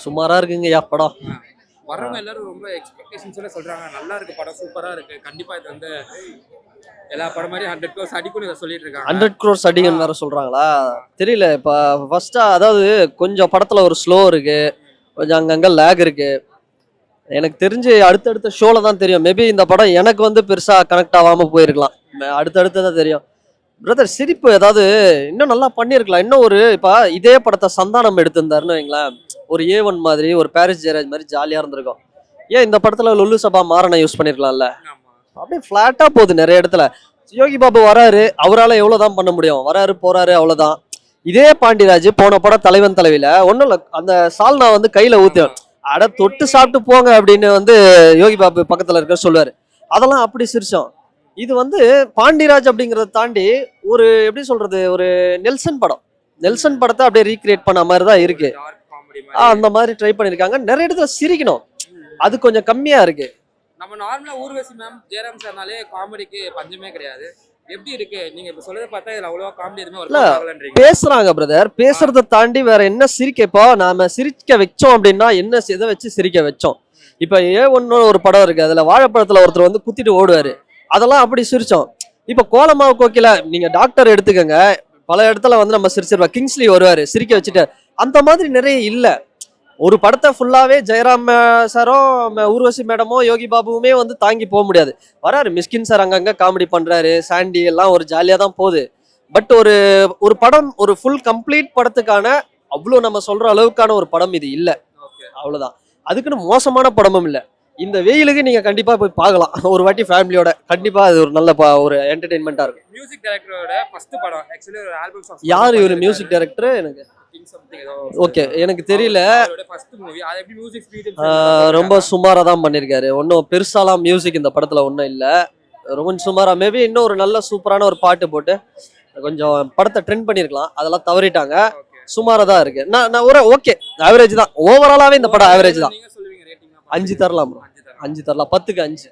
சுமாரா இருக்குங்கய்யா படம். வர்றவங்க எல்லாரும் ரொம்ப எக்ஸ்பெக்டேஷன்ஸோட சொல்றாங்க நல்லா இருக்கு படம், சூப்பரா இருக்கு, கண்டிப்பா இது வந்து எல்லா படம் மாதிரி 100 crores அடிக்கும்னு இதை சொல்லிட்டு இருக்காங்க. 100 crores அடிங்கன்னு வேற சொல்றாங்களா? தெரியல. இப்ப ஃபர்ஸ்டா அதாவது கொஞ்சம் படத்துல ஒரு ஸ்லோ இருக்கு, கொஞ்சம் அங்கங்க லேக் இருக்கு. எனக்கு தெரிஞ்சு அடுத்தடுத்த ஷோல தான் தெரியும். மேபி இந்த படம் எனக்கு வந்து பெருசா கனெக்ட் ஆகாம போயிருக்கலாம். அடுத்தடுத்து தான் தெரியும். பிரதர் சிரிப்பு ஏதாவது இன்னும் நல்லா பண்ணியிருக்கலாம். இன்னும் ஒரு இப்ப இதே படத்தை சந்தானம் எடுத்திருந்தாருன்னு வைங்களேன், ஒரு A1 மாதிரி ஒரு பாரிஸ் ஜெயராஜ் மாதிரி ஜாலியா இருந்திருக்கும். ஏன் இந்த படத்துல லுல்லு சபா மாறனை யூஸ் பண்ணிருக்கலாம்ல? ஆமா. அப்படியே ஃபிளாட்டா போகுது நிறைய இடத்துல. யோகி பாபு வராரு, அவரால எவ்வளவுதான் பண்ண முடியும்? வராரு போறாரு அவ்வளவுதான். இதே பாண்டியராஜ் போன படம் தலைவன் தலைவில ஒண்ணும் இல்ல, அந்த சால்னா வந்து கையில ஊத்து அட தொட்டு சாப்பிட்டு போங்க அப்படின்னு வந்து யோகி பாபு பக்கத்துல இருக்க சொல்லுவாரு. அதெல்லாம் அப்படி சிரிச்சோம். இது வந்து பாண்டியராஜ் அப்படிங்கறத தாண்டி ஒரு எப்படி சொல்றது, ஒரு நெல்சன் படம். நெல்சன் படத்தை அப்படியே ரீக்ரியேட் பண்ண மாதிரி தான் இருக்கு. டார்க் காமெடி மாதிரி. அந்த மாதிரி ட்ரை பண்ணிருக்காங்க. நிறைய இடத்துல சிரிக்கணும், அது கொஞ்சம் கம்மியா இருக்கு. நம்ம நார்மலா ஊர்வசி மேம் ஜெயராம் சார்னாலே காமெடிக்கு பஞ்சமே கிடையாது. எப்படி இருக்கு நீங்க இப்ப சொல்றத பார்த்தா இதுல அவ்வளவா காமெடி எதுவுமே இல்ல, ஒர்க் ஆகலன்றீங்க. பேசுறாங்க பிரதர். பேசுறத தாண்டி வேற என்ன சிரிக்க? இப்போ நாம சிரிக்க வச்சோம் அப்படின்னா என்ன எதை வச்சு சிரிக்க வச்சோம்? இப்ப A1 ஒரு படம் இருக்கு, அதுல வாழைப்பழத்துல ஒருத்தர் வந்து குத்திட்டு ஓடுவாரு. அதெல்லாம் அப்படி சிரிச்சோம். இப்ப கோலமாவு கோக்கில நீங்க டாக்டர் எடுத்துக்கங்க, பல இடத்துல வந்து நம்ம சிரிச்சிருப்போம். கிங்ஸ்லி வருவாரு சிரிக்க வச்சுட்டு. அந்த மாதிரி நிறைய இல்ல. ஒரு படத்தை ஃபுல்லாவே ஜெயராம் சாரும் ஊர்வசி மேடமோ யோகி பாபுவுமே வந்து தாங்கி போக முடியாது. வராரு மிஸ்கின் சார் அங்கங்க காமெடி பண்றாரு, சாண்டி எல்லாம் ஒரு ஜாலியா தான் போகுது. பட் ஒரு ஒரு படம், ஒரு ஃபுல் கம்ப்ளீட் படத்துக்கான அவ்வளோ நம்ம சொல்ற அளவுக்கான ஒரு படம் இது இல்ல. ஓகே. அவ்வளவுதான். அதுக்குன்னு மோசமான படமும் இல்ல. இந்த வெயிலுக்கு நீங்க கண்டிப்பா போய் பார்க்கலாம் ஒரு வாட்டி ஃபேமிலியோட. கண்டிப்பா அது ஒரு நல்ல ஒரு என்டர்டெயின்மெண்டா இருக்கும். மியூசிக் டைரக்டரோட ஃபர்ஸ்ட் படம் ஆக்சுவலி ஒரு ஆல்பம் சாங்ஸ். யார் இவரு மியூசிக் டைரக்டர்? எனக்கு ஓகே, எனக்கு தெரியல. ஃபர்ஸ்ட் மூவி அது எப்படி மியூசிக் ஸ்பீட் ரொம்ப சுமாரா தான் பண்ணிருக்காரு. ஒன்றும் பெருசாலாம் மியூசிக் இந்த படத்துல ஒன்றும் இல்ல. ரொம்ப சுமாரா. மேபி இன்னும் ஒரு நல்ல சூப்பரான ஒரு பாட்டு போட்டு கொஞ்சம் படத்தை ட்ரெண்ட் பண்ணிருக்கலாம். அதெல்லாம் தவறிட்டாங்க. சுமாரா தான் இருக்கு. நான் ஒரு ஓகே ஆவரேஜ் தான். ஓவராலாவே இந்த படம் ஆவரேஜ் தான். நீங்க சொல்லுவீங்க ரேட்டிங் 5 தரலாம் bro. 5 தரலாம். 10க்கு 5.